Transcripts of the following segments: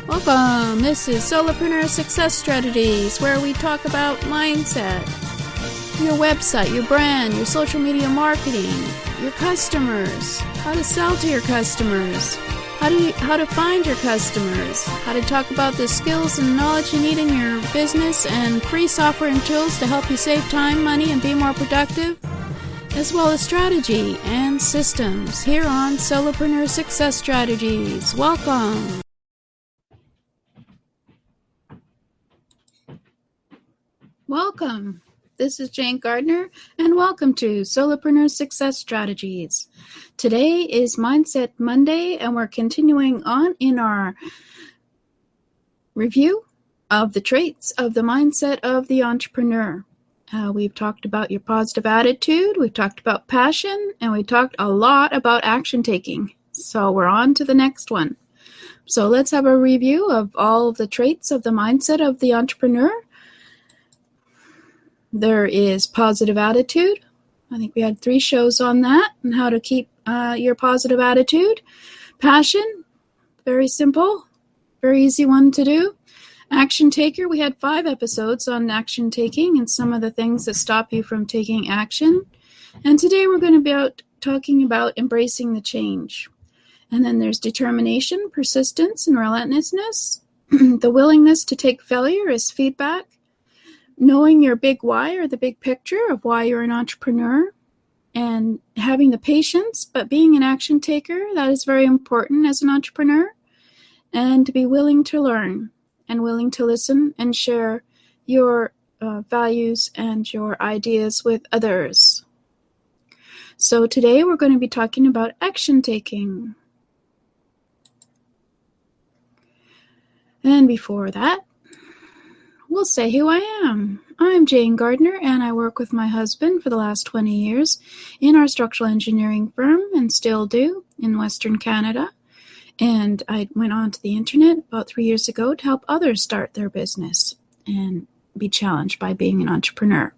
Welcome! This is Solopreneur Success Strategies, where we talk about mindset, your website, your brand, your social media marketing, your customers, how to sell to your customers, how to find your customers, how to talk about the skills and knowledge you need in your business, and free software and tools to help you save time, money, and be more productive, as well as strategy and systems here on Solopreneur Success Strategies. Welcome! Welcome. This is Jane Gardner, and welcome to Solopreneur Success Strategies. Today is Mindset Monday, and we're continuing on in our review of the traits of the mindset of the entrepreneur. We've talked about your positive attitude, we've talked about passion, and we talked a lot about action taking. So we're on to the next one. So let's have a review of all of the traits of the mindset of the entrepreneur. There is positive attitude. I think we had 3 shows on that and how to keep your positive attitude. Passion, very simple, very easy one to do. Action taker, we had 5 episodes on action taking and some of the things that stop you from taking action. And today we're going to be talking about embracing the change. And then there's determination, persistence, and relentlessness. The willingness to take failure as feedback. Knowing your big why, or the big picture of why you're an entrepreneur, and having the patience, but being an action taker, that is very important as an entrepreneur, and to be willing to learn and willing to listen and share your values and your ideas with others. So today we're going to be talking about action taking. And before that, we'll say who I am. I'm Jane Gardner, and I work with my husband for the last 20 years in our structural engineering firm, and still do, in Western Canada. And I went onto the internet about 3 years ago to help others start their business and be challenged by being an entrepreneur.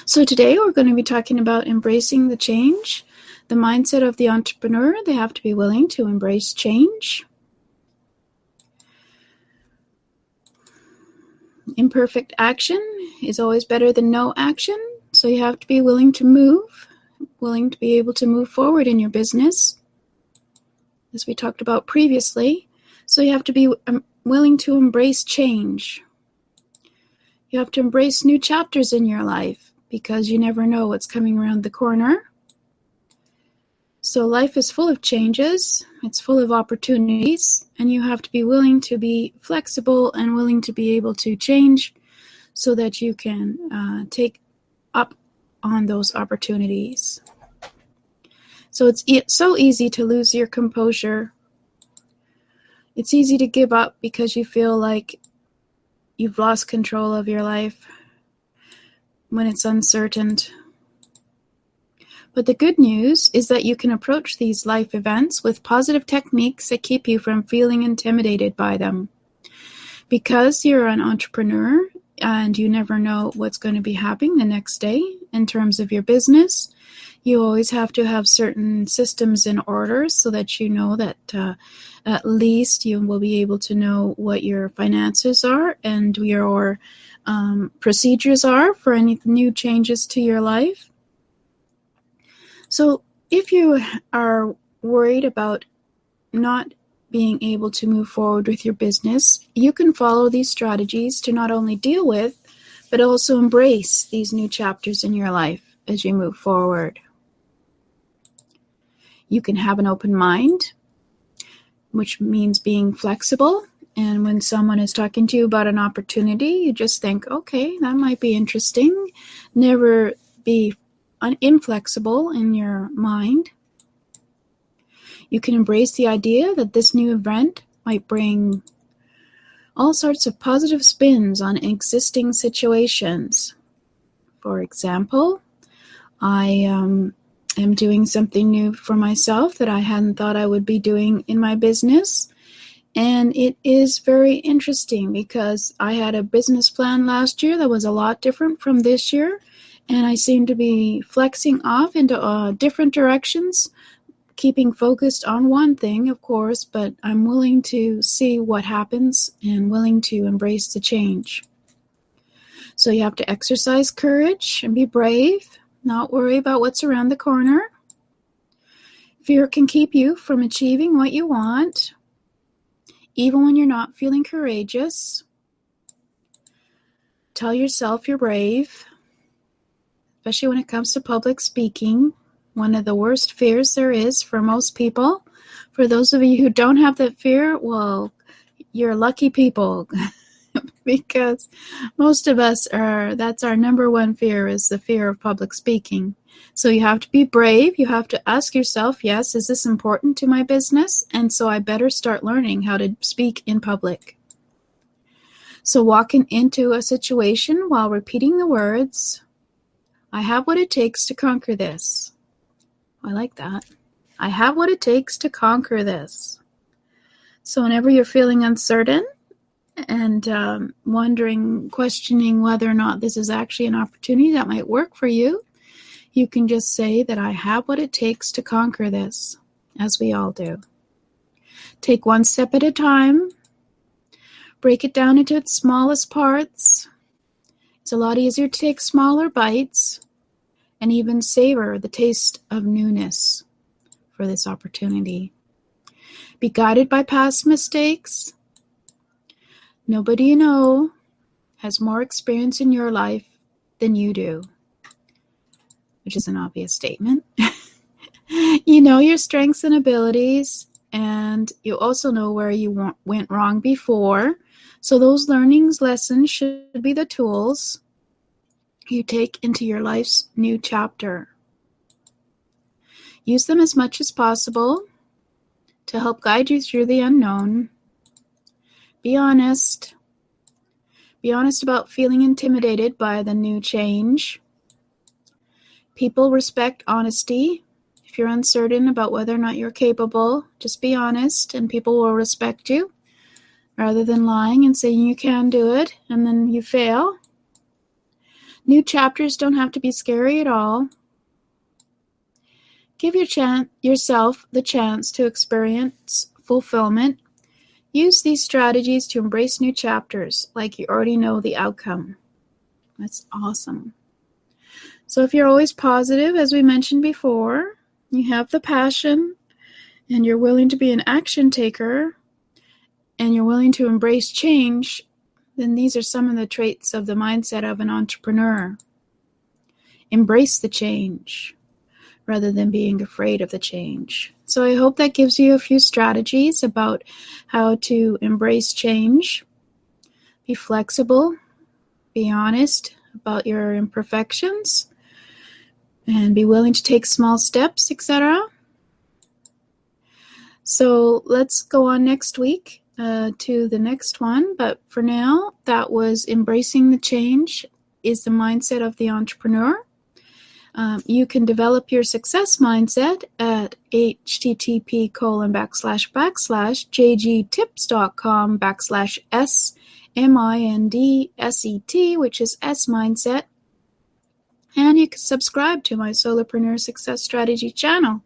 So today we're going to be talking about embracing the change. The mindset of the entrepreneur, they have to be willing to embrace change. Imperfect action is always better than no action, so you have to be willing to move, willing to be able to move forward in your business, as we talked about previously. So you have to be willing to embrace change. You have to embrace new chapters in your life, because you never know what's coming around the corner. So life is full of changes, it's full of opportunities, and you have to be willing to be flexible and willing to be able to change so that you can take up on those opportunities. So it's so easy to lose your composure. It's easy to give up because you feel like you've lost control of your life when it's uncertain. But the good news is that you can approach these life events with positive techniques that keep you from feeling intimidated by them. Because you're an entrepreneur and you never know what's going to be happening the next day in terms of your business, you always have to have certain systems in order so that you know that at least you will be able to know what your finances are and your procedures are for any new changes to your life. So if you are worried about not being able to move forward with your business, you can follow these strategies to not only deal with, but also embrace these new chapters in your life as you move forward. You can have an open mind, which means being flexible. And when someone is talking to you about an opportunity, you just think, okay, that might be interesting. Never be inflexible in your mind. You can embrace the idea that this new event might bring all sorts of positive spins on existing situations. For example, I am doing something new for myself that I hadn't thought I would be doing in my business. And it is very interesting because I had a business plan last year that was a lot different from this year. And I seem to be flexing off into different directions, keeping focused on one thing, of course, but I'm willing to see what happens and willing to embrace the change. So you have to exercise courage and be brave, not worry about what's around the corner. Fear can keep you from achieving what you want, even when you're not feeling courageous. Tell yourself you're brave, especially when it comes to public speaking, one of the worst fears there is for most people. For those of you who don't have that fear, well, you're lucky people because most of us that's our number one fear, is the fear of public speaking. So you have to be brave. You have to ask yourself, yes, is this important to my business? And so I better start learning how to speak in public. So walking into a situation while repeating the words, I have what it takes to conquer this. I like that. I have what it takes to conquer this. So whenever you're feeling uncertain and wondering, questioning whether or not this is actually an opportunity that might work for you, you can just say that I have what it takes to conquer this, as we all do. Take one step at a time. Break it down into its smallest parts. It's a lot easier to take smaller bites and even savor the taste of newness for this opportunity. Be guided by past mistakes. Nobody you know has more experience in your life than you do, which is an obvious statement. You know your strengths and abilities, and you also know where you went wrong before. So those lessons should be the tools you take into your life's new chapter. Use them as much as possible to help guide you through the unknown. Be honest. Be honest about feeling intimidated by the new change. People respect honesty. If you're uncertain about whether or not you're capable, just be honest and people will respect you, rather than lying and saying you can do it and then you fail. New chapters don't have to be scary at all. Give yourself the chance to experience fulfillment. Use these strategies to embrace new chapters like you already know the outcome. That's awesome. So if you're always positive, as we mentioned before, you have the passion and you're willing to be an action taker and you're willing to embrace change, then these are some of the traits of the mindset of an entrepreneur. Embrace the change rather than being afraid of the change. So I hope that gives you a few strategies about how to embrace change. Be flexible, be honest about your imperfections, and be willing to take small steps, etc. So let's go on next week to the next one. But for now, that was embracing the change is the mindset of the entrepreneur. You can develop your success mindset at http://jgtips.com/SMINDSET, which is S Mindset. And you can subscribe to my Solopreneur Success Strategy channel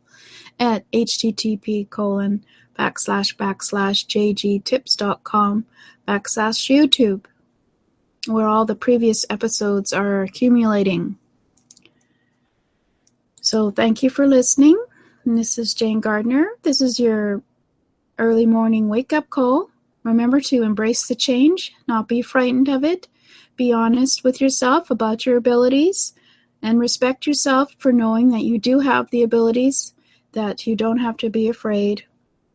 at http://jgtips.com/YouTube, where all the previous episodes are accumulating. So thank you for listening. And this is Jane Gardner. This is your early morning wake-up call. Remember to embrace the change, not be frightened of it. Be honest with yourself about your abilities and respect yourself for knowing that you do have the abilities, that you don't have to be afraid,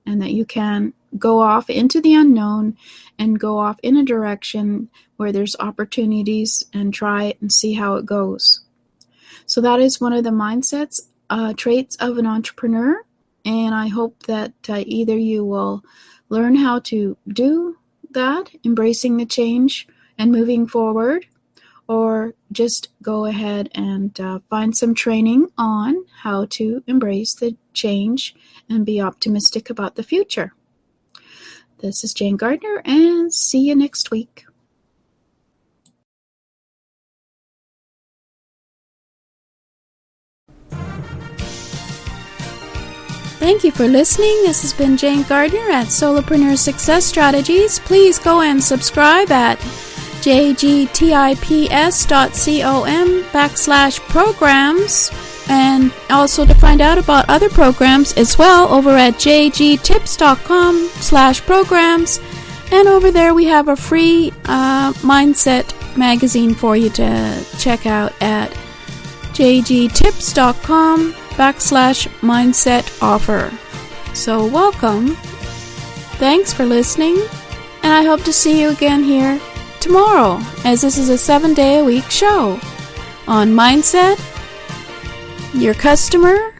and that you can go off into the unknown and go off in a direction where there's opportunities and try it and see how it goes. So that is one of the mindsets, traits of an entrepreneur, and I hope that either you will learn how to do that, embracing the change and moving forward, or just go ahead and find some training on how to embrace the change and be optimistic about the future. This is Jane Gardner, and see you next week. Thank you for listening. This has been Jane Gardner at Solopreneur Success Strategies. Please go and subscribe at jgtips.com/programs, and also to find out about other programs as well over at jgtips.com/programs. And over there we have a free mindset magazine for you to check out at jgtips.com/mindset offer. So welcome. Thanks for listening, and I hope to see you again here tomorrow, as this is a 7-day-a-week show on mindset, your customer,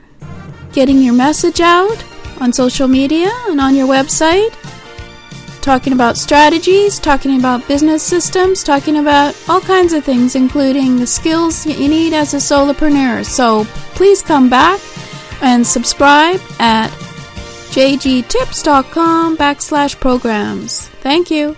getting your message out on social media and on your website, talking about strategies, talking about business systems, talking about all kinds of things, including the skills you need as a solopreneur. So please come back and subscribe at jgtips.com/programs. Thank you.